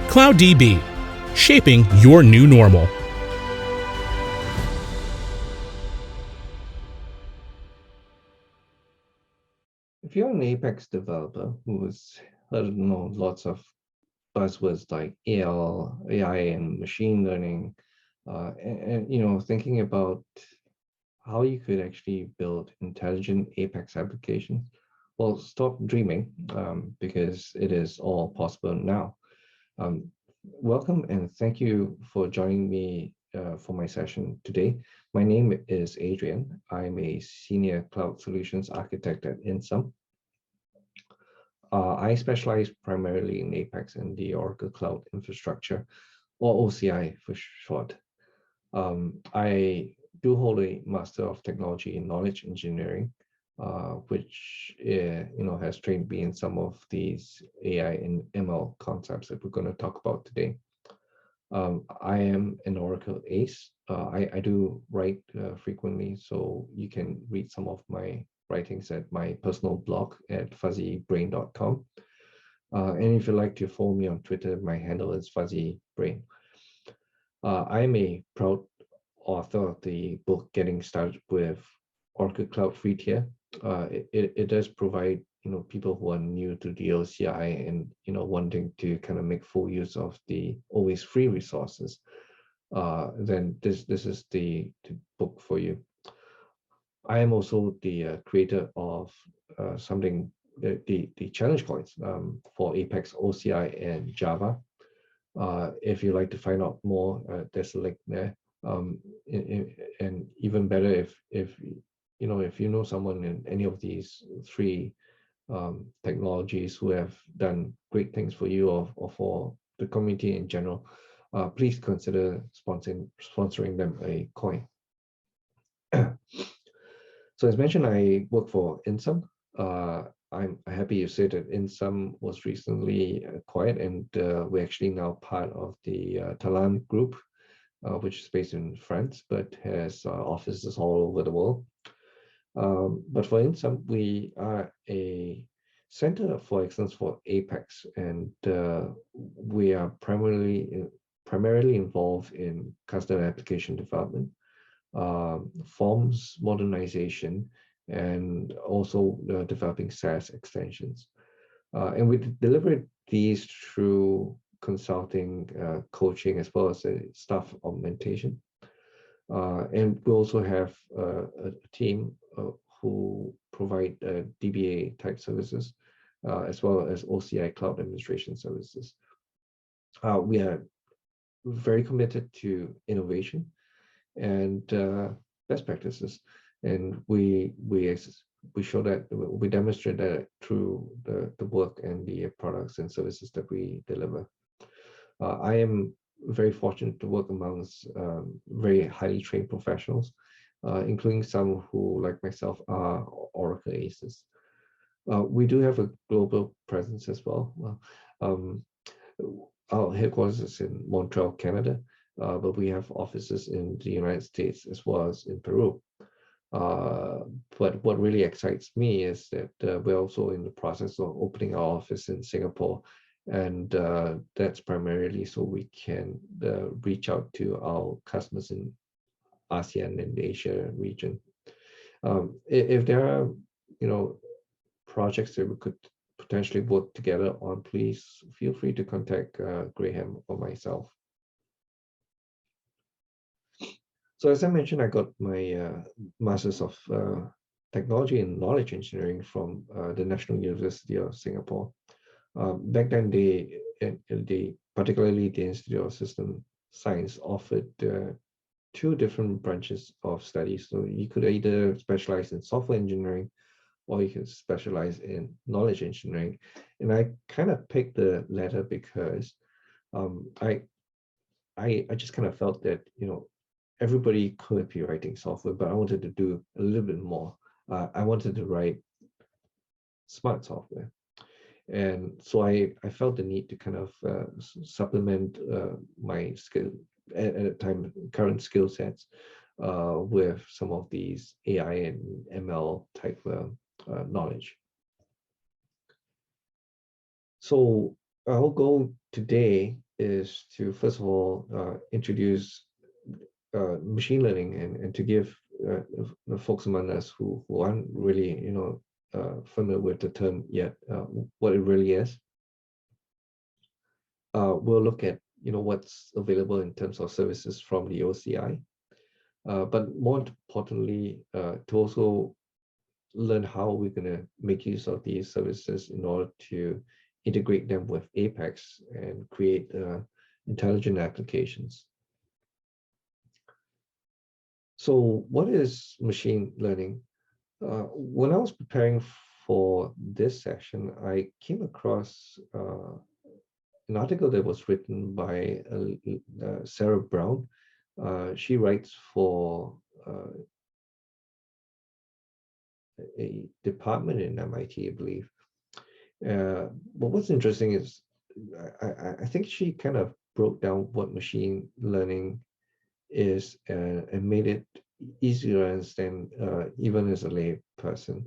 CloudDB, shaping your new normal. If you're an Apex developer who's heard lots of buzzwords like AL, AI, and machine learning, and thinking about how you could actually build intelligent Apex applications, well, stop dreaming because it is all possible now. Welcome and thank you for joining me for my session today. My name is Adrian. I'm a senior cloud solutions architect at Insom. I specialize primarily in Apex and the Oracle Cloud Infrastructure, or OCI for short. I do hold a Master of Technology in Knowledge Engineering, which has trained me in some of these AI and ML concepts that we're going to talk about today. I am an Oracle ace. I do write frequently, so you can read some of my writings at my personal blog at fuzzybrain.com. And if you'd like to follow me on Twitter, my handle is fuzzybrain. I am a proud author of the book Getting Started with Oracle Cloud Free Tier. It does provide people who are new to the OCI and wanting to kind of make full use of the always free resources. Then this is the book for you. I am also the creator of something, the challenge coins for Apex, OCI, and Java. If you'd like to find out more, there's a link there. And even better, if you know someone in any of these three technologies who have done great things for you or for the community in general, please consider sponsoring them a coin. So as mentioned, I work for Insom. I'm happy to say that Insom was recently acquired, and we're actually now part of the Talan group, which is based in France, but has offices all over the world. But for Insom, we are a center for excellence for Apex, and we are primarily involved in custom application development, forms modernization, and also developing SaaS extensions. And we deliver these through consulting, coaching, as well as staff augmentation. And we also have a team who provide DBA type services, as well as OCI cloud administration services. We are very committed to innovation and best practices, and we show that, we demonstrate that through the work and the products and services that we deliver. I am very fortunate to work amongst very highly trained professionals, including some who, like myself, are Oracle aces. We do have a global presence as well. Our headquarters is in Montreal, Canada, but we have offices in the United States as well as in Peru. But what really excites me is that we're also in the process of opening our office in Singapore, and that's primarily so we can reach out to our customers in ASEAN and the Asia region. If there are, projects that we could potentially work together on, please feel free to contact Graham or myself. So as I mentioned, I got my Masters of Technology and Knowledge Engineering from the National University of Singapore. Back then, particularly the Institute of System Science, offered two different branches of studies. So you could either specialize in software engineering, or you could specialize in knowledge engineering. And I kind of picked the latter because I just kind of felt that everybody could be writing software, but I wanted to do a little bit more. I wanted to write smart software. And so I felt the need to kind of supplement my skill at the time, current skill sets with some of these AI and ML type knowledge. So our goal today is to first of all introduce machine learning and to give the folks among us who aren't really familiar with the term yet what it really is. We'll look at what's available in terms of services from the OCI, but more importantly to also learn how we're going to make use of these services in order to integrate them with Apex and create intelligent applications. So what is machine learning? When I was preparing for this session, I came across an article that was written by Sarah Brown. She writes for a department in MIT, I believe. But what's interesting is I think she kind of broke down what machine learning is and made it easier to understand even as a lay person.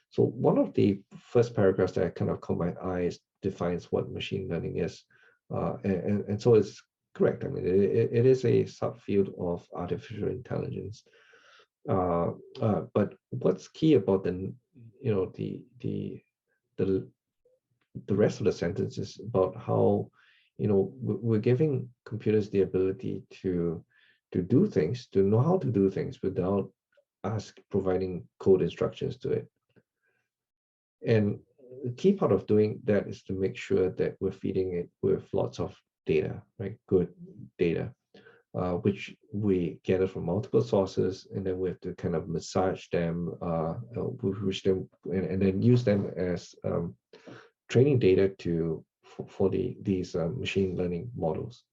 So one of the first paragraphs that kind of caught my eyes defines what machine learning is. And so it's correct. I mean, it is a subfield of artificial intelligence. But what's key about the rest of the sentence is about how we're giving computers the ability to do things, to know how to do things without us providing code instructions to it. And the key part of doing that is to make sure that we're feeding it with lots of data, right? Good data, which we gather from multiple sources, and then we have to kind of massage them, and then use them as training data for these machine learning models.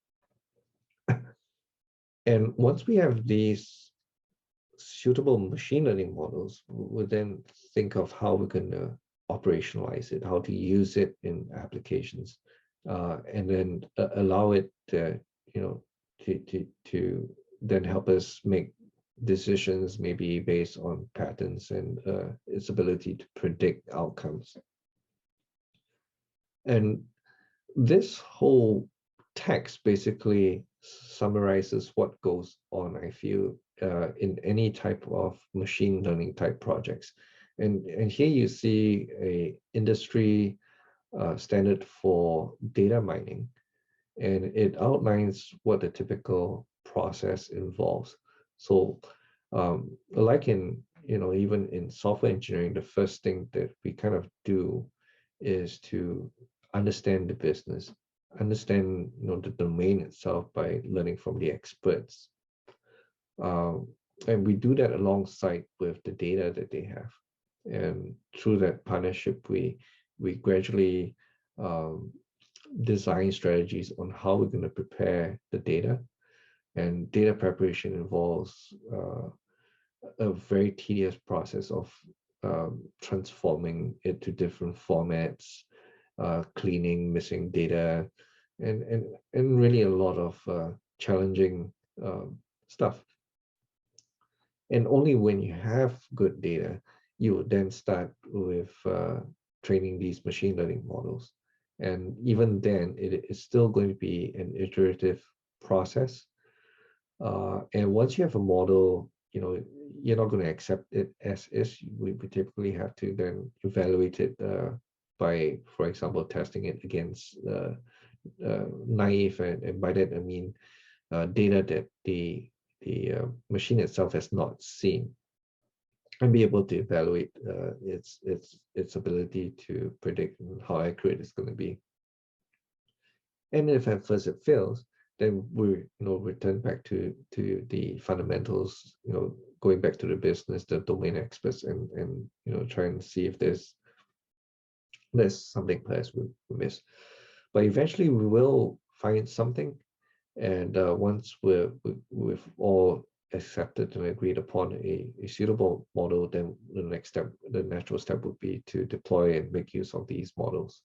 And once we have these suitable machine learning models, we'll then think of how we're going to operationalize it, how to use it in applications, and then allow it to then help us make decisions, maybe based on patterns and its ability to predict outcomes. And this whole text basically summarizes what goes on, I feel, in any type of machine learning type projects. And here you see a industry standard for data mining, and it outlines what the typical process involves. So like in even in software engineering, the first thing that we kind of do is to understand the business, understand the domain itself by learning from the experts, and we do that alongside with the data that they have. And through that partnership, we gradually design strategies on how we're going to prepare the data. And data preparation involves a very tedious process of transforming it to different formats, cleaning missing data, and really a lot of challenging stuff. And only when you have good data, you would then start with training these machine learning models. And even then, it is still going to be an iterative process. And once you have a model, you're not going to accept it as is. We typically have to then evaluate it by, for example, testing it against naive, and by that I mean data that the machine itself has not seen, and be able to evaluate its ability to predict how accurate it's going to be. And if at first it fails, then we return back to the fundamentals, going back to the business, the domain experts, and try and see if there's something perhaps we miss. But eventually we will find something, and once we've all accepted and agreed upon a suitable model, then the next step, the natural step, would be to deploy and make use of these models.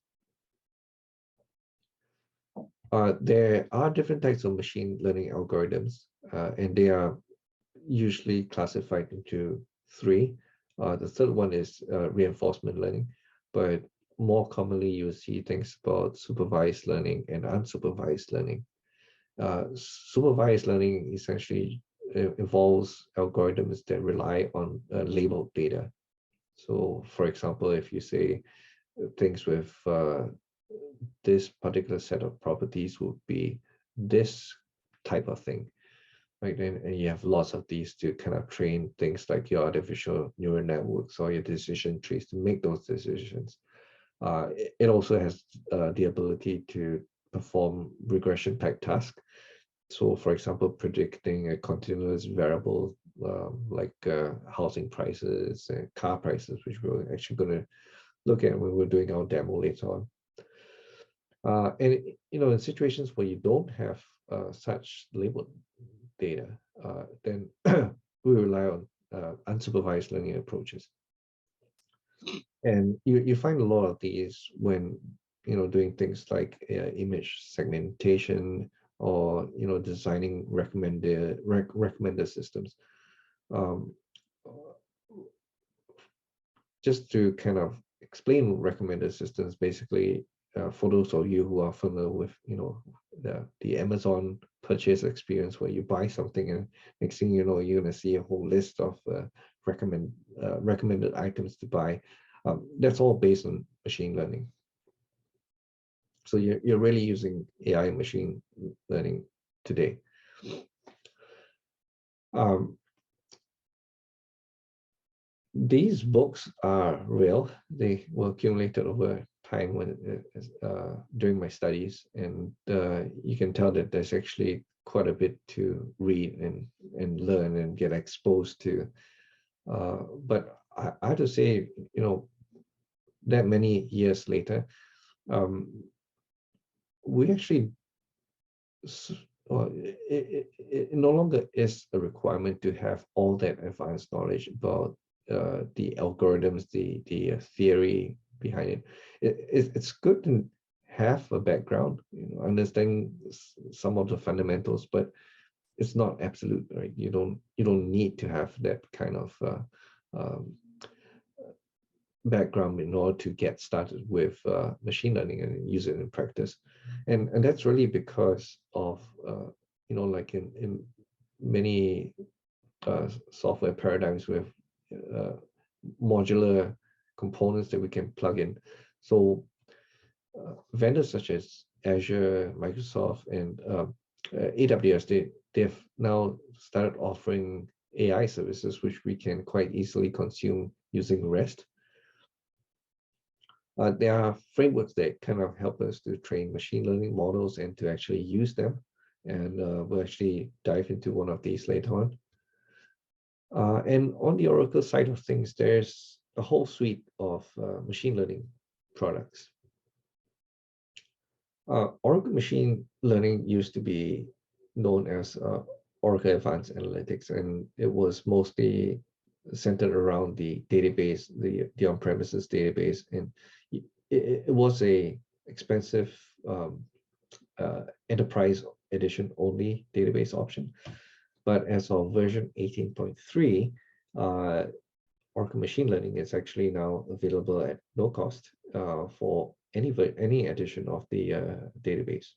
There are different types of machine learning algorithms, and they are usually classified into three. The third one is reinforcement learning, but more commonly you see things about supervised learning and unsupervised learning. Supervised learning essentially involves algorithms that rely on labeled data. So, for example, if you say things with this particular set of properties would be this type of thing, right? And you have lots of these to kind of train things like your artificial neural networks or your decision trees to make those decisions. It also has the ability to perform regression type tasks. So, for example, predicting a continuous variable like housing prices and car prices, which we're actually going to look at when we're doing our demo later on. And in situations where you don't have such labeled data, then we rely on unsupervised learning approaches. And you find a lot of these when doing things like image segmentation or designing recommender systems. Um, just to kind of explain recommender systems, basically, for those of you who are familiar with the Amazon purchase experience, where you buy something and next thing you know you're going to see a whole list of recommended items to buy. That's all based on machine learning. So you're really using AI and machine learning today. These books are real. They were accumulated over time during my studies, and you can tell that there's actually quite a bit to read and learn and get exposed to. But I have to say, that many years later, we actually, it no longer is a requirement to have all that advanced knowledge about the algorithms, the theory behind it. It's good to have a background, understanding some of the fundamentals, but it's not absolute, right? You don't need to have that kind of background in order to get started with machine learning and use it in practice. And that's really because of like in many software paradigms with modular components that we can plug in. So vendors such as Azure, Microsoft, and AWS, they've now started offering AI services which we can quite easily consume using REST. There are frameworks that kind of help us to train machine learning models and to actually use them. And we'll actually dive into one of these later on. And on the Oracle side of things, there's a whole suite of machine learning products. Oracle Machine Learning used to be known as Oracle Advanced Analytics, and it was mostly centered around the database, the on-premises database, and it was a expensive enterprise edition only database option. But as of version 18.3, Oracle Machine Learning is actually now available at no cost for any edition of the database.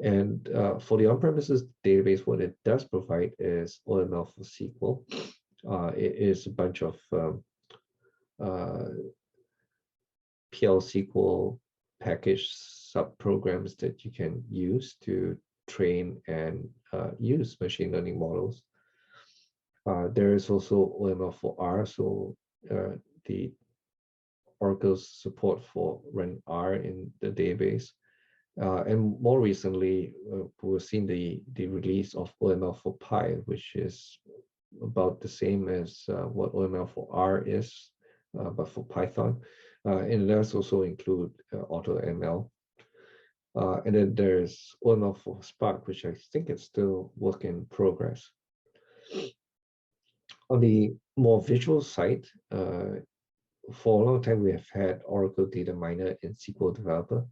And for the on-premises database, what it does provide is OML for SQL. It is a bunch of PL SQL package subprograms that you can use to train and use machine learning models. There is also OML for R, so the Oracle's support for run R in the database. And more recently, we've seen the release of OML for Pi, which is about the same as what OML for R is, but for Python. And it does also include AutoML. And then there's OML for Spark, which I think is still work in progress. On the more visual side, for a long time, we have had Oracle Data Miner and SQL Developer,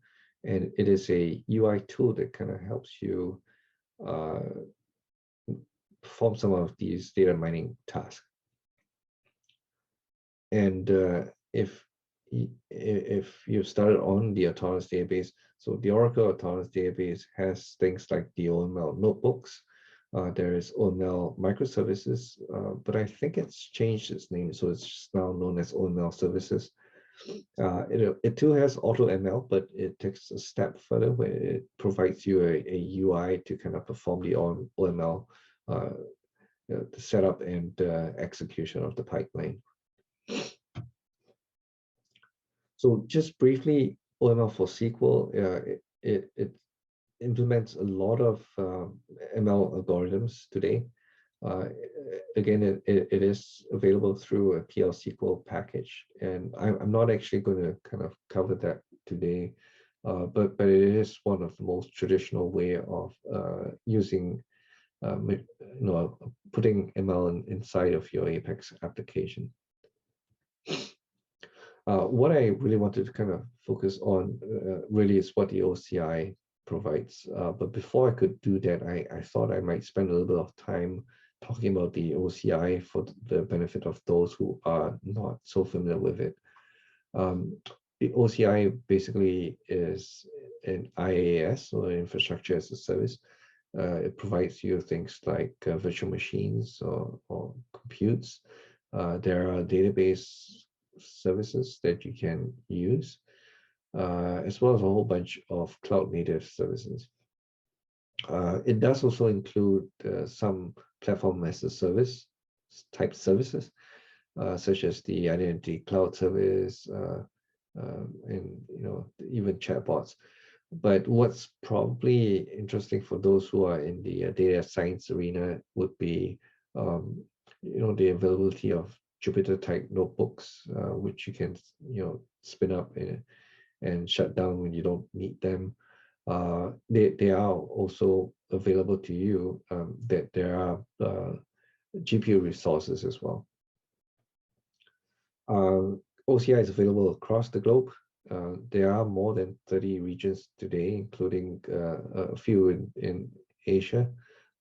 and it is a UI tool that kind of helps you perform some of these data mining tasks. And if if you started on the Autonomous database, so the Oracle Autonomous database has things like the OML notebooks. There is OML microservices, but I think it's changed its name, so it's now known as OML services. It too has AutoML, but it takes a step further where it provides you a UI to kind of perform the OML, the setup and execution of the pipeline. So just briefly, OML for SQL, it implements a lot of ML algorithms today. Again, it is available through a PL SQL package, and I'm not actually going to kind of cover that today, but it is one of the most traditional way of using, putting ML inside of your Apex application. What I really wanted to kind of focus on really is what the OCI provides. But before I could do that, I thought I might spend a little bit of time talking about the OCI for the benefit of those who are not so familiar with it. The OCI basically is an IaaS, or infrastructure as a service. It provides you things like virtual machines or computes. There are database services that you can use, as well as a whole bunch of cloud native services. It does also include some platform as a service type services, such as the identity cloud service, and even chatbots. But what's probably interesting for those who are in the data science arena would be the availability of Jupyter type notebooks, which you can spin up and shut down when you don't need them. They are also available to you, that there are GPU resources as well. OCI is available across the globe. There are more than 30 regions today, including a few in Asia.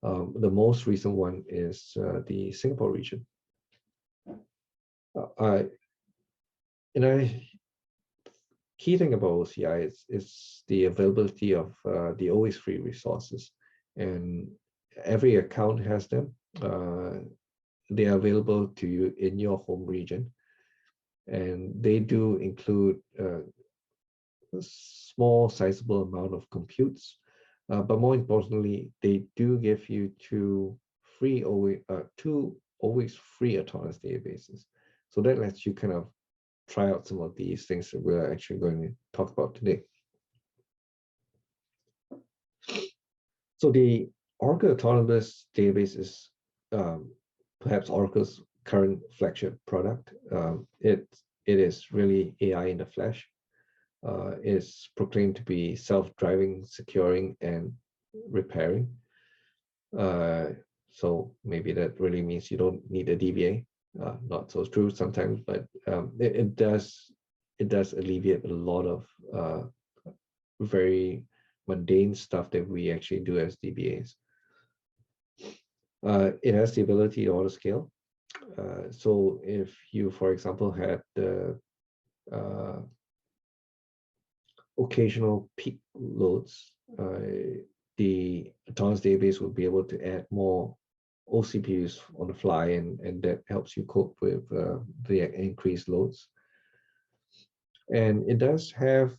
The most recent one is the Singapore region. Key thing about OCI is the availability of the always free resources, and every account has them. They are available to you in your home region, and they do include a small sizable amount of computes, but more importantly, they do give you two always free autonomous databases. So that lets you kind of try out some of these things that we're actually going to talk about today. So the Oracle Autonomous Database is perhaps Oracle's current flagship product. It is really AI in the flesh. It's proclaimed to be self-driving, securing, and repairing. So maybe that really means you don't need a DBA. Not so true sometimes, but it does alleviate a lot of very mundane stuff that we actually do as DBAs. It has the ability to auto scale. So if you, for example, had the occasional peak loads, the autonomous database will be able to add more OCPUs on the fly, and that helps you cope with the increased loads. And it does have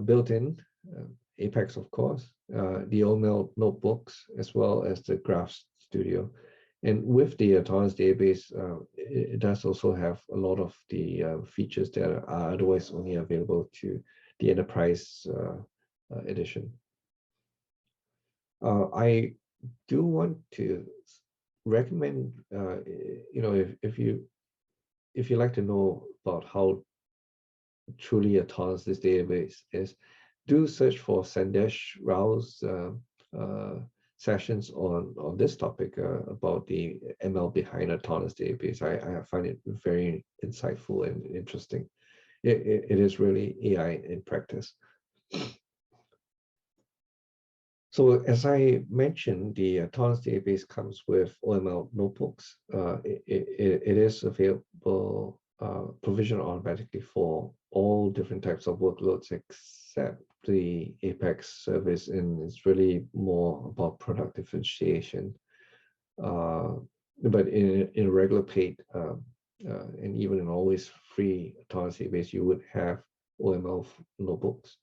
built-in Apex, of course, the OML notebooks, as well as the Graph Studio. And with the autonomous database, it does also have a lot of the features that are otherwise only available to the Enterprise edition. I do want to recommend, if you like to know about how truly autonomous this database is, do search for Sandesh Rao's sessions on this topic about the ML behind autonomous database. I find it very insightful and interesting. It is really AI in practice. So as I mentioned, the autonomous database comes with OML notebooks. It is available provisioned automatically for all different types of workloads except the Apex service, and it's really more about product differentiation. But in a regular paid and even in always free Autonomous Database, you would have OML notebooks.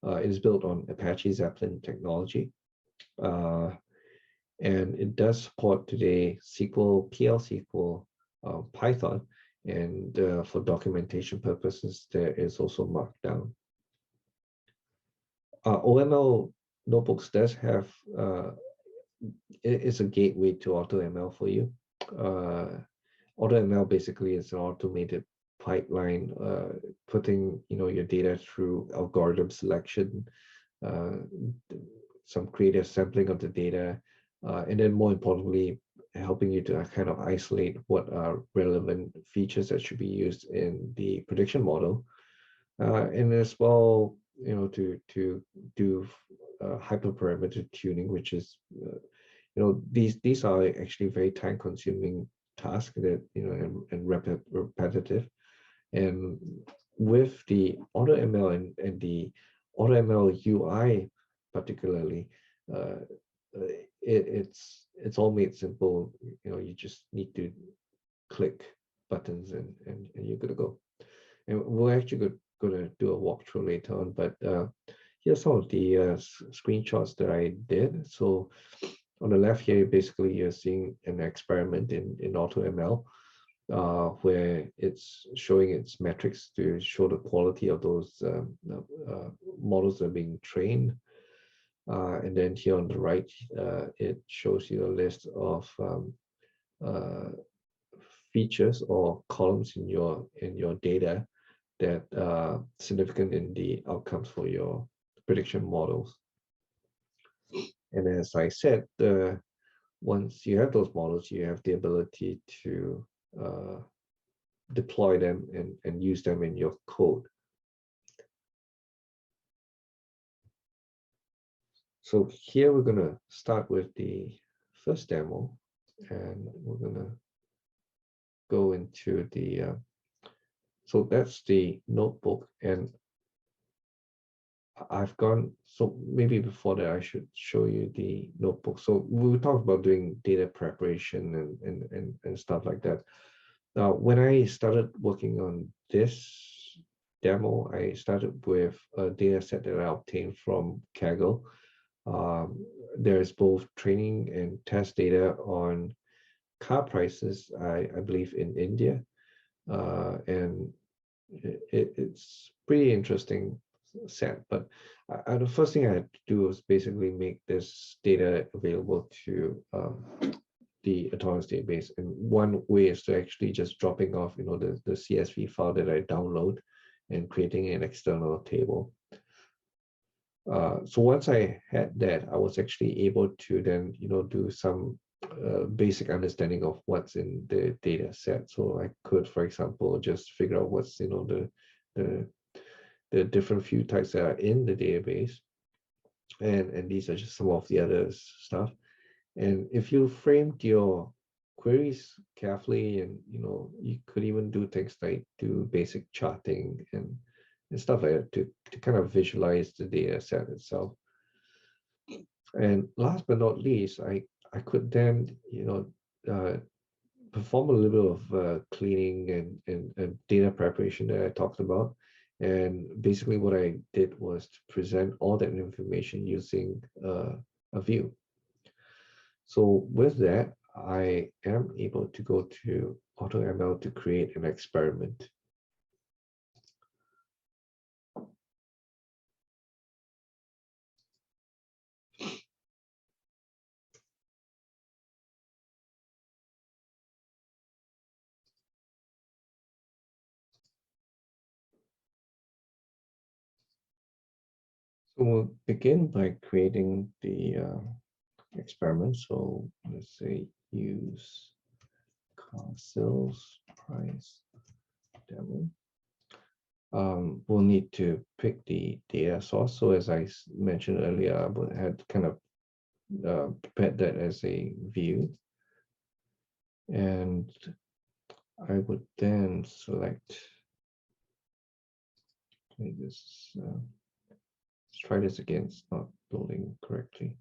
It is built on Apache Zeppelin technology. And it does support today SQL, PL SQL, Python, and for documentation purposes, there is also Markdown. OML notebooks does have, it's a gateway to AutoML for you. AutoML basically is an automated pipeline, putting your data through algorithm selection, some creative sampling of the data, and then more importantly, helping you to kind of isolate what are relevant features that should be used in the prediction model, and as well, to do hyperparameter tuning, which is, these are actually very time-consuming tasks that and repetitive, and with the AutoML and the AutoML UI particularly, it's all made simple. You just need to click buttons and you're good to go. And we're actually going to do a walkthrough later on, but here's some of the screenshots that I did. So on the left here, basically you're seeing an experiment in AutoML, where it's showing its metrics to show the quality of those models that are being trained. And then here on the right, it shows you a list of features or columns in your data that are significant in the outcomes for your prediction models. And as I said, once you have those models, you have the ability to deploy them and use them in your code. So here we're going to start with the first demo, and we're going to go into the, so that's the notebook, and I've gone, so maybe before that I should show you the notebook. So we talked about doing data preparation and stuff like that. Now, when I started working on this demo, I started with a data set that I obtained from Kaggle. There's both training and test data on car prices, I believe, in India. And it's pretty interesting set. But the first thing I had to do was basically make this data available to the Autonomous Database. And one way is to actually just dropping off, the CSV file that I download and creating an external table. So once I had that, I was actually able to then, do some basic understanding of what's in the data set. So I could, for example, just figure out what's, the different field types that are in the database. And these are just some of the other stuff. And if you framed your queries carefully, and, you could even do things like do basic charting and stuff like that to kind of visualize the data set itself. And last but not least, I could then, perform a little bit of cleaning and data preparation that I talked about. And basically what I did was to present all that information using a view. So with that, I am able to go to AutoML to create an experiment. So we'll begin by creating the experiment. So let's say use car sales price demo. We'll need to pick the data source. So as I mentioned earlier, I had kind of prepared that as a view. And I would then select, okay, this, let's try this again, it's not loading correctly.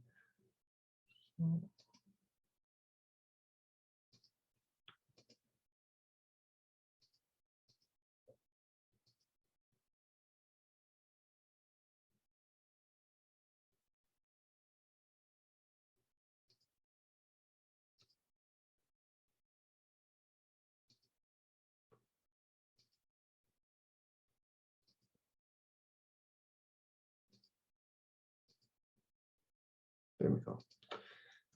There we go.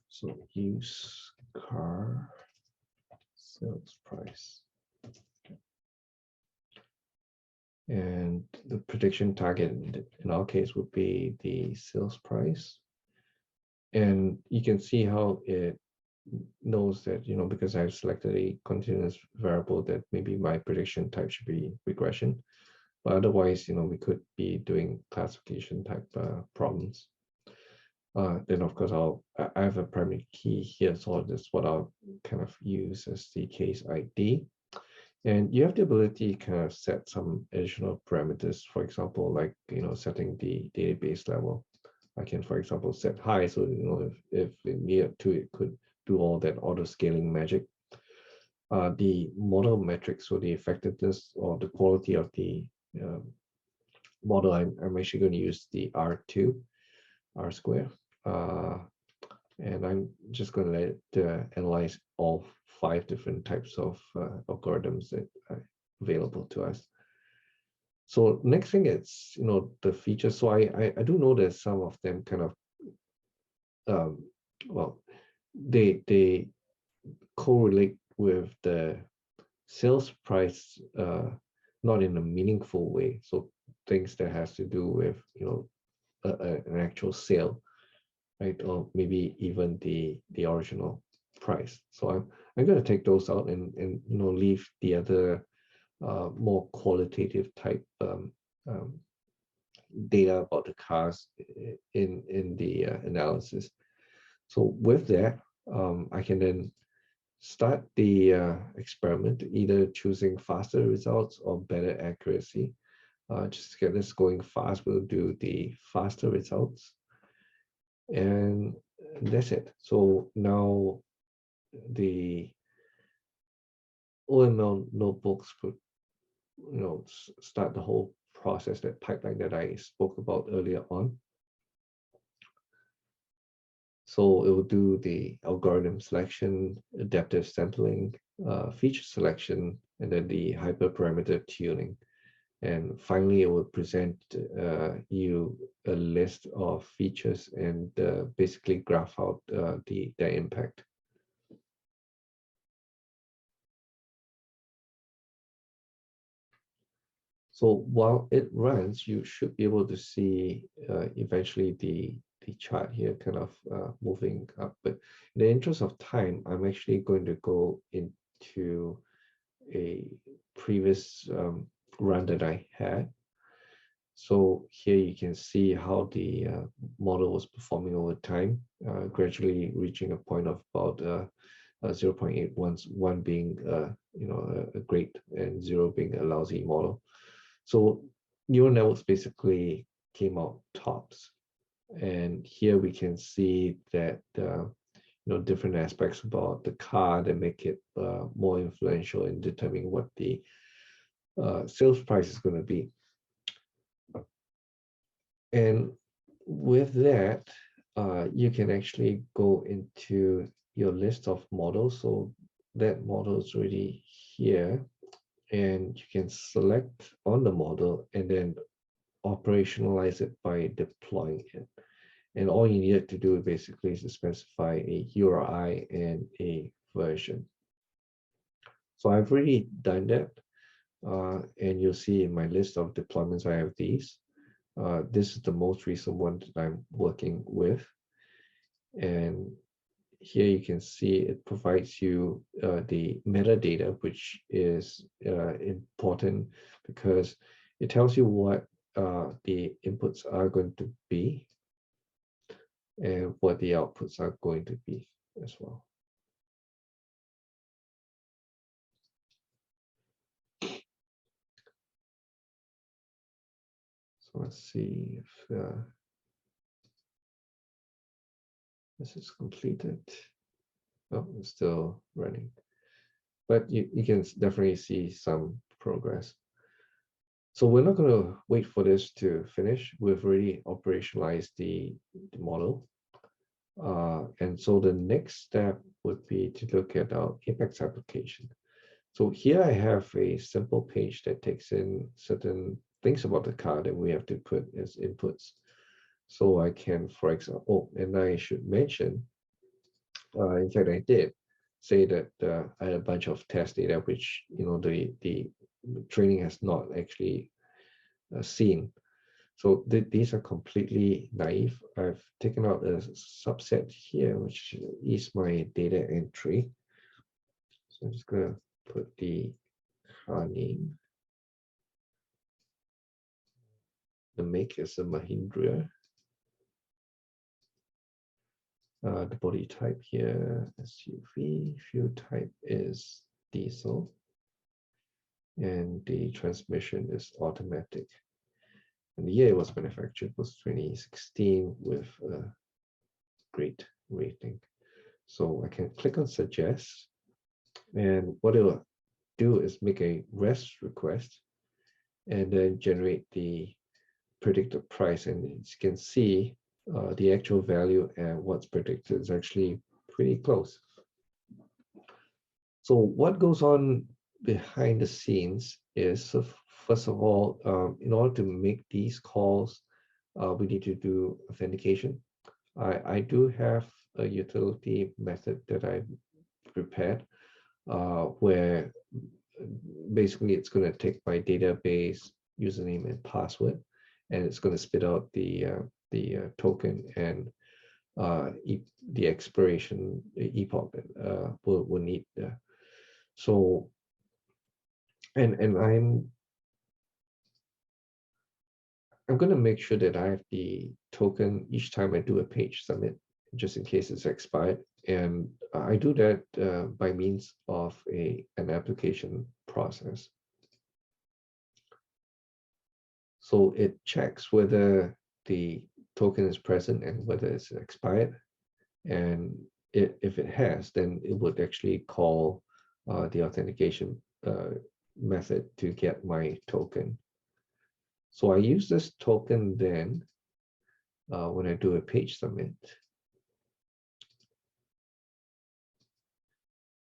So use car sales price. And the prediction target in our case would be the sales price. And you can see how it knows that, because I've selected a continuous variable, that maybe my prediction type should be regression. But otherwise, we could be doing classification type problems. Then of course I have a primary key here, so that's what I'll kind of use as the case ID. And you have the ability to kind of set some additional parameters, for example, like setting the database level. I can, for example, set high, so if it needed to, it could do all that auto scaling magic. The model metrics, so the effectiveness or the quality of the model, I'm actually going to use the R2, R square. And I'm just going to let it analyze all 5 different types of algorithms that are available to us. So next thing is, the features. So I do know that some of them kind of, well, they correlate with the sales price, not in a meaningful way. So things that has to do with, an actual sale, right? Or maybe even the original price. So I'm going to take those out and leave the other more qualitative type data about the cars in the analysis. So with that, I can then start the experiment, either choosing faster results or better accuracy. Just to get this going fast, we'll do the faster results. And that's it. So now the OML notebooks could, start the whole process, that pipeline that I spoke about earlier on. So it will do the algorithm selection, adaptive sampling, feature selection, and then the hyperparameter tuning. And finally, it will present you a list of features and basically graph out their impact. So while it runs, you should be able to see eventually the chart here kind of moving up. But in the interest of time, I'm actually going to go into a previous run that I had. So here you can see how the model was performing over time, gradually reaching a point of about 0.81, 1 being a great and 0 being a lousy model. So neural networks basically came out tops. And here we can see that different aspects about the car that make it more influential in determining what the sales price is going to be. And with that, you can actually go into your list of models. So that model is already here, and you can select on the model and then operationalize it by deploying it. And all you needed to do basically is to specify a URI and a version. So I've already done that. And you'll see in my list of deployments, I have these. This is the most recent one that I'm working with. And here you can see it provides you the metadata, which is important because it tells you what the inputs are going to be and what the outputs are going to be as well. Let's see if this is completed. Oh, it's still running, but you can definitely see some progress. So we're not going to wait for this to finish. We've already operationalized the model. And so the next step would be to look at our Apex application. So here I have a simple page that takes in certain things about the car that we have to put as inputs. So I can, for example, and I should mention, in fact, I did say that I had a bunch of test data, which, the training has not actually seen. So these are completely naive. I've taken out a subset here, which is my data entry. So I'm just going to put the car name. The make is a Mahindra. The body type here, SUV. Fuel type is diesel. And the transmission is automatic. And the year it was manufactured was 2016 with a great rating. So I can click on suggest, and what it will do is make a REST request and then generate the predicted price. And as you can see, the actual value and what's predicted is actually pretty close. So what goes on behind the scenes is, first of all, in order to make these calls, we need to do authentication. I do have a utility method that I prepared, where basically it's going to take my database username and password, and it's going to spit out the token and the expiration epoch that we'll need. So, and I'm going to make sure that I have the token each time I do a page submit, just in case it's expired. And I do that by means of an application process. So it checks whether the token is present and whether it's expired. And if it has, then it would actually call the authentication method to get my token. So I use this token then when I do a page submit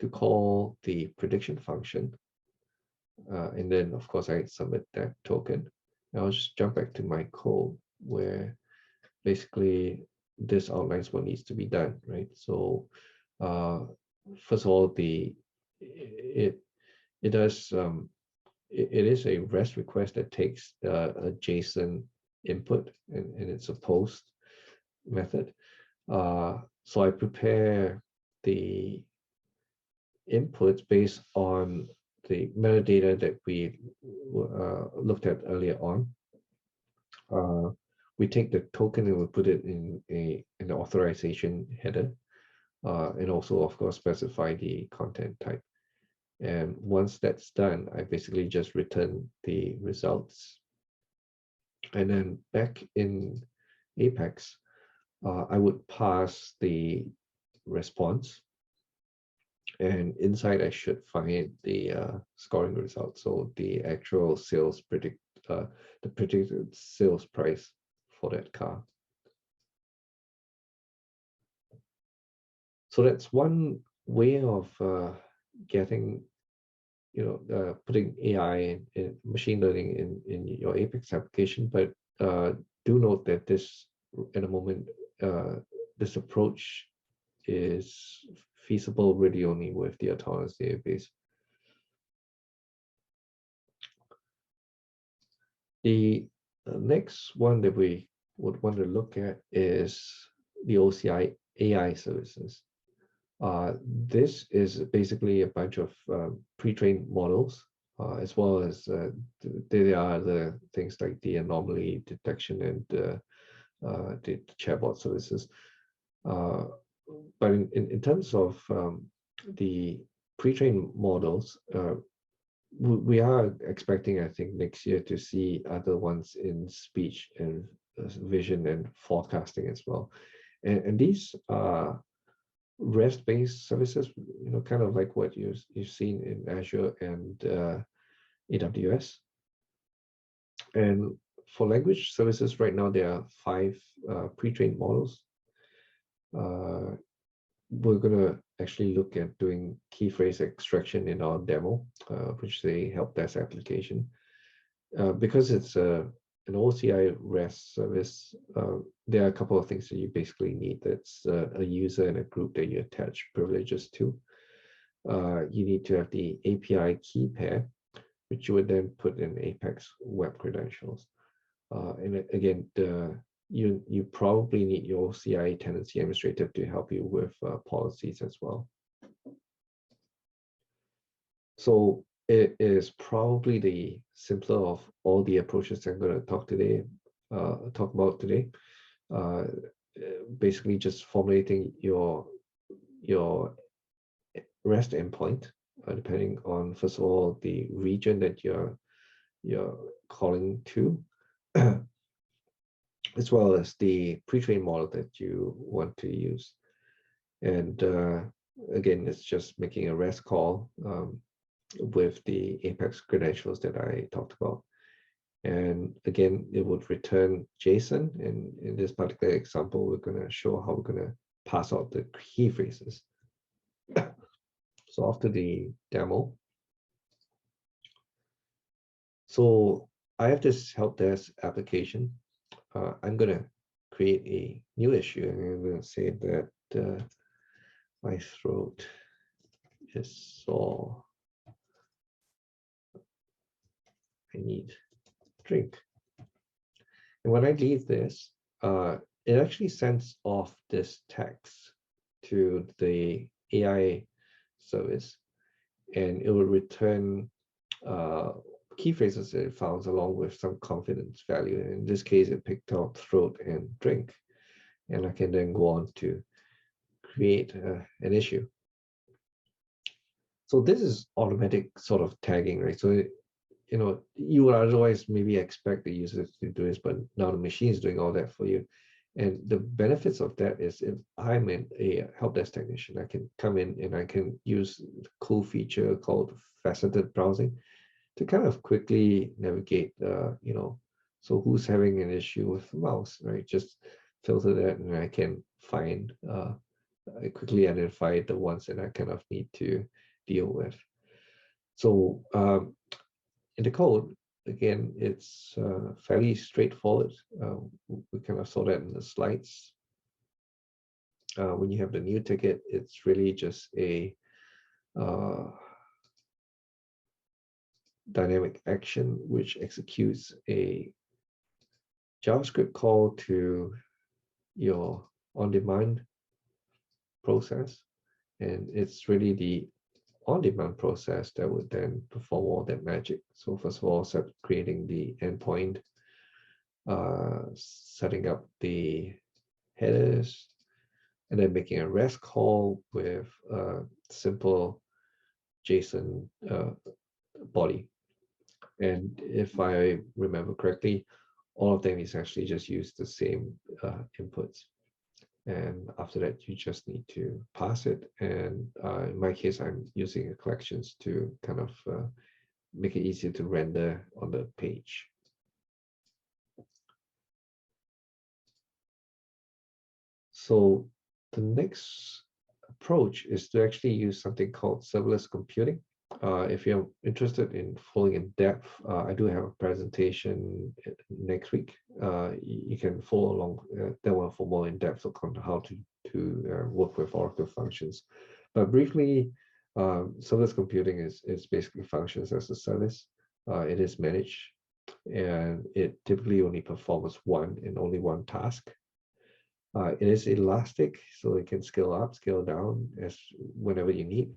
to call the prediction function. And then, of course, I submit that token. And I'll just jump back to my code where basically this outlines what needs to be done, right? So first of all, it does it is a REST request that takes a JSON input, and it's a post method. So I prepare the inputs based on the metadata that we looked at earlier on. We take the token and we put it in an authorization header, and also, of course, specify the content type. And once that's done, I basically just return the results. And then back in Apex, I would pass the response. And inside, I should find the scoring results. So the actual sales the predicted sales price for that car. So that's one way of getting, putting AI and machine learning in your Apex application. But do note that this, at the moment, this approach is feasible really only with the autonomous database. The next one that we would want to look at is the OCI AI services. This is basically a bunch of pre-trained models, as well as there are the things like the anomaly detection and the chatbot services. But in terms of the pre-trained models, we are expecting, I think, next year to see other ones in speech and vision and forecasting as well. And these are REST-based services, kind of like what you've seen in Azure and AWS. And for language services right now, there are 5 pre-trained models. We're going to actually look at doing key phrase extraction in our demo, which is a help desk application. Because it's an OCI REST service, there are a couple of things that you basically need. That's a user and a group that you attach privileges to. You need to have the API key pair, which you would then put in Apex web credentials. And again, you probably need your OCI tenancy administrator to help you with policies as well. So it is probably the simpler of all the approaches I'm going to talk about today. Basically, just formulating your REST endpoint, depending on, first of all, the region that you're calling to, as well as the pre-trained model that you want to use. And again, it's just making a REST call with the Apex credentials that I talked about. And again, it would return JSON. And in this particular example, we're going to show how we're going to pass out the key phrases. So after the demo, so I have this help desk application. I'm going to create a new issue, and I'm going to say that my throat is sore. I need drink. And when I leave this, it actually sends off this text to the AI service, and it will return key phrases that it found along with some confidence value. In this case, it picked out throat and drink, and I can then go on to create an issue. So this is automatic sort of tagging, right? So you would otherwise maybe expect the user to do this, but now the machine is doing all that for you. And the benefits of that is, if I'm a help desk technician, I can come in and I can use the cool feature called faceted browsing to kind of quickly navigate, so who's having an issue with the mouse, right? Just filter that, and I can find, I quickly identify the ones that I kind of need to deal with. So in the code, again, it's fairly straightforward. We kind of saw that in the slides. When you have the new ticket, it's really just a dynamic action which executes a JavaScript call to your on-demand process. And it's really the on-demand process that would then perform all that magic. So first of all, creating the endpoint, setting up the headers, and then making a REST call with a simple JSON body. And if I remember correctly, all of them is actually just use the same inputs. And after that, you just need to pass it. And in my case, I'm using collections to kind of make it easier to render on the page. So the next approach is to actually use something called serverless computing. If you're interested in following in depth, I do have a presentation next week. You can follow along that one for more in depth on how to work with Oracle functions. But briefly, serverless computing is basically functions as a service. It is managed, and it typically only performs one and only one task. It is elastic, so it can scale up, scale down as whenever you need.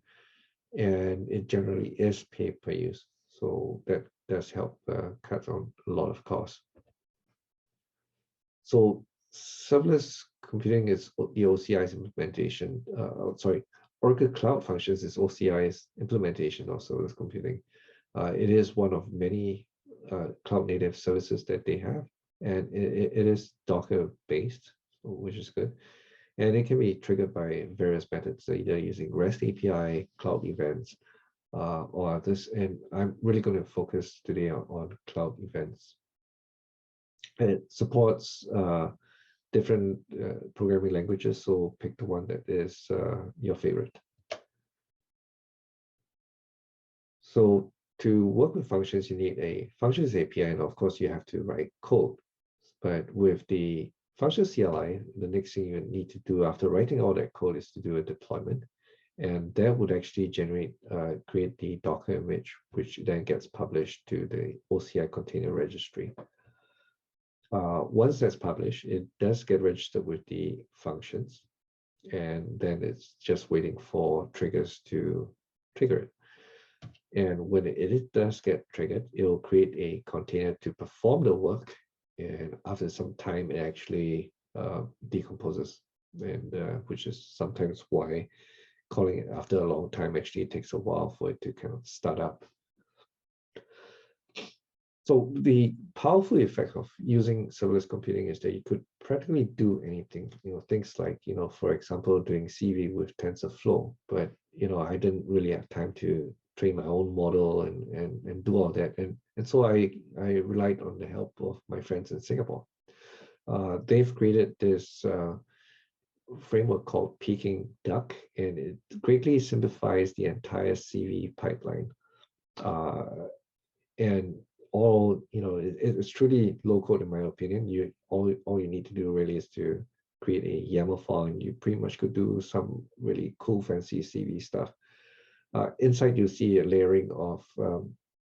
And it generally is pay per use, so that does help cut on a lot of costs. So serverless computing is the OCI's implementation. Oracle Cloud Functions is OCI's implementation of serverless computing. It is one of many cloud native services that they have, and it is Docker based, which is good. And it can be triggered by various methods, either using REST API, cloud events, or others. And I'm really going to focus today on cloud events. And it supports different programming languages, so pick the one that is your favorite. So to work with functions, you need a functions API, and of course you have to write code. But with the function CLI, the next thing you need to do after writing all that code is to do a deployment. And that would actually create the Docker image, which then gets published to the OCI container registry. Once that's published, it does get registered with the functions, and then it's just waiting for triggers to trigger it. And when it does get triggered, it'll create a container to perform the work. And after some time, it actually decomposes, and which is sometimes why calling it after a long time actually takes a while for it to kind of start up. So the powerful effect of using serverless computing is that you could practically do anything, things like, for example, doing CV with TensorFlow, but, I didn't really have time to train my own model and do all that. And so I relied on the help of my friends in Singapore. They've created this framework called Peking Duck, and it greatly simplifies the entire CV pipeline. And all, it's truly low code in my opinion. All you need to do really is to create a YAML file, and you pretty much could do some really cool, fancy CV stuff. Inside, you see a layering of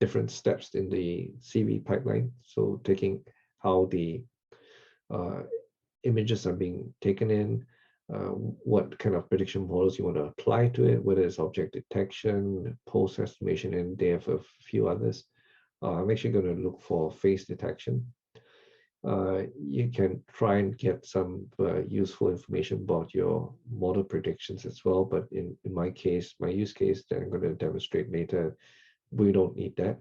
different steps in the CV pipeline. So taking how the images are being taken in, what kind of prediction models you want to apply to it, whether it's object detection, pose estimation, and they have a few others. I'm actually going to look for face detection. You can try and get some useful information about your model predictions as well. But in my case, my use case that I'm going to demonstrate later, we don't need that.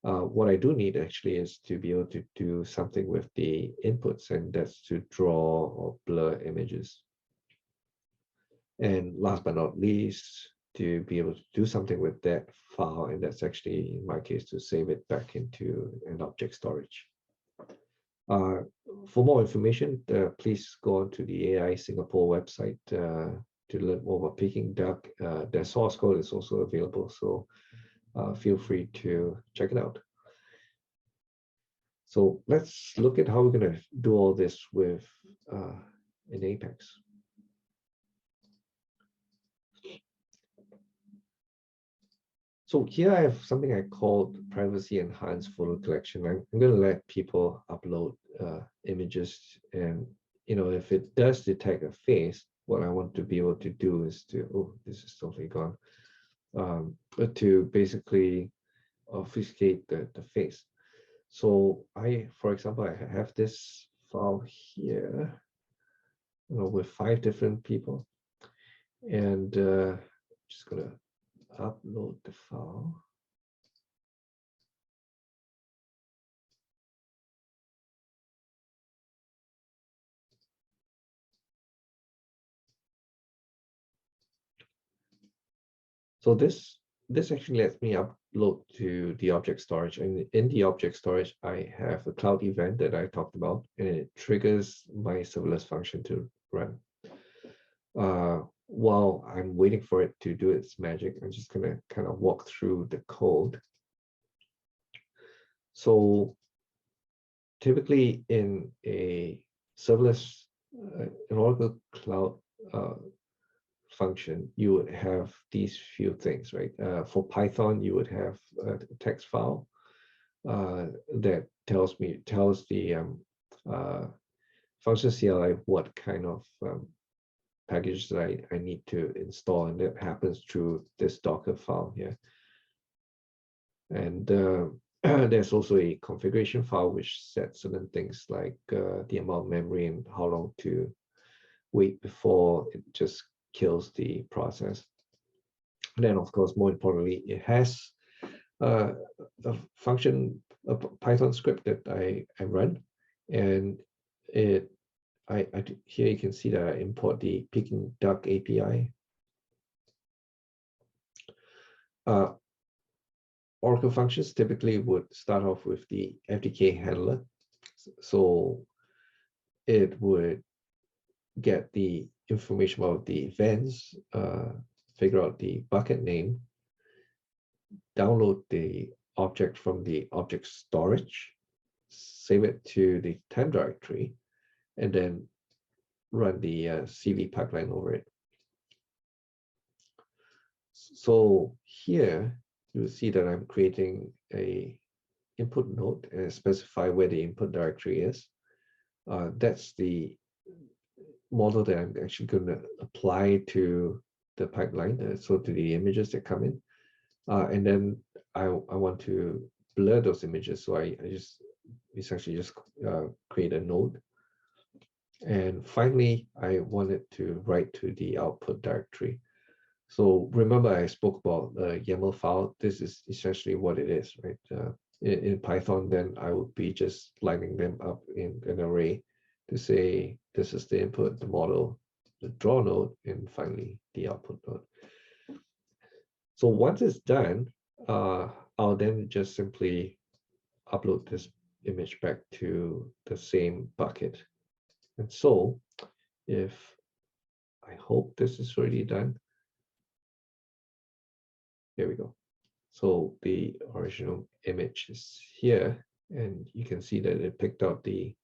What I do need actually is to be able to do something with the inputs, and that's to draw or blur images. And last but not least, to be able to do something with that file, and that's actually, in my case, to save it back into an object storage. For more information, please go on to the AI Singapore website to learn more about Peking Duck. Their source code is also available, so feel free to check it out. So let's look at how we're going to do all this with in Apex. So here I have something I called privacy enhanced photo collection. I'm going to let people upload images, and if it does detect a face, what I want to be able to do is to, this is totally gone, but to basically obfuscate the face. So for example, I have this file here, with 5 different people, and just gonna upload the file. So this actually lets me upload to the object storage, and in the object storage I have a cloud event that I talked about, and it triggers my serverless function to run. While I'm waiting for it to do its magic, I'm just gonna kind of walk through the code. So typically in a serverless, an Oracle Cloud function, you would have these few things, right? For Python, you would have a text file that tells the function CLI what kind of package that I need to install, and that happens through this Docker file here. And there's also a configuration file which sets certain things like the amount of memory and how long to wait before it just kills the process. And then, of course, more importantly, it has a function, a Python script that I run, and here you can see that I import the Peking Duck API. Oracle functions typically would start off with the FTK handler. So it would get the information about the events, figure out the bucket name, download the object from the object storage, save it to the temp directory, and then run the CV pipeline over it. So here you'll see that I'm creating a input node and specify where the input directory is. That's the model that I'm actually going to apply to the pipeline, so to the images that come in. And then I want to blur those images, so I just essentially just create a node. And finally, I wanted to write to the output directory. So remember, I spoke about the YAML file. This is essentially what it is, right? In Python, then I would be just lining them up in an array to say this is the input, the model, the draw node, and finally the output node. So once it's done, I'll then just simply upload this image back to the same bucket. And so if I hope this is already done. There we go. So the original image is here, and you can see that it picked out the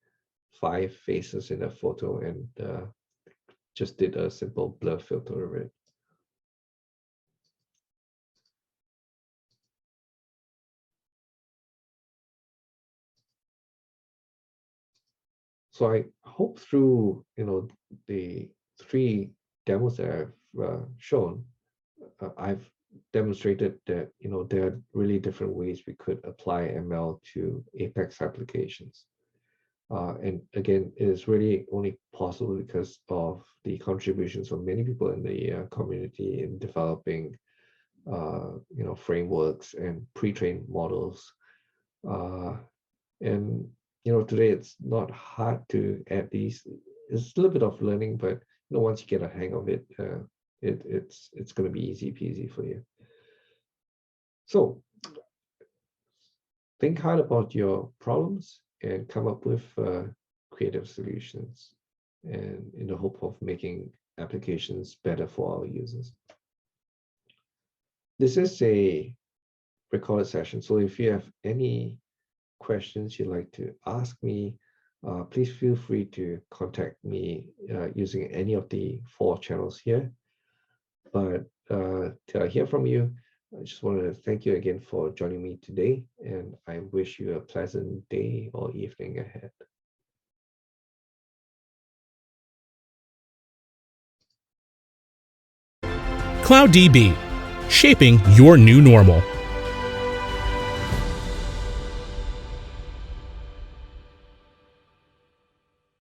5 faces in the photo and just did a simple blur filter of it. So I hope through the 3 demos that I've shown, I've demonstrated that there are really different ways we could apply ML to Apex applications. And again, it is really only possible because of the contributions of many people in the community in developing frameworks and pre-trained models. And today it's not hard to add these. It's a little bit of learning, but once you get a hang of it, it's going to be easy peasy for you. So think hard about your problems and come up with creative solutions, and in the hope of making applications better for our users. This is a recorded session, so if you have any questions you'd like to ask me, please feel free to contact me using any of the 4 channels here. But till I hear from you, I just want to thank you again for joining me today, and I wish you a pleasant day or evening ahead. CloudDB, shaping your new normal.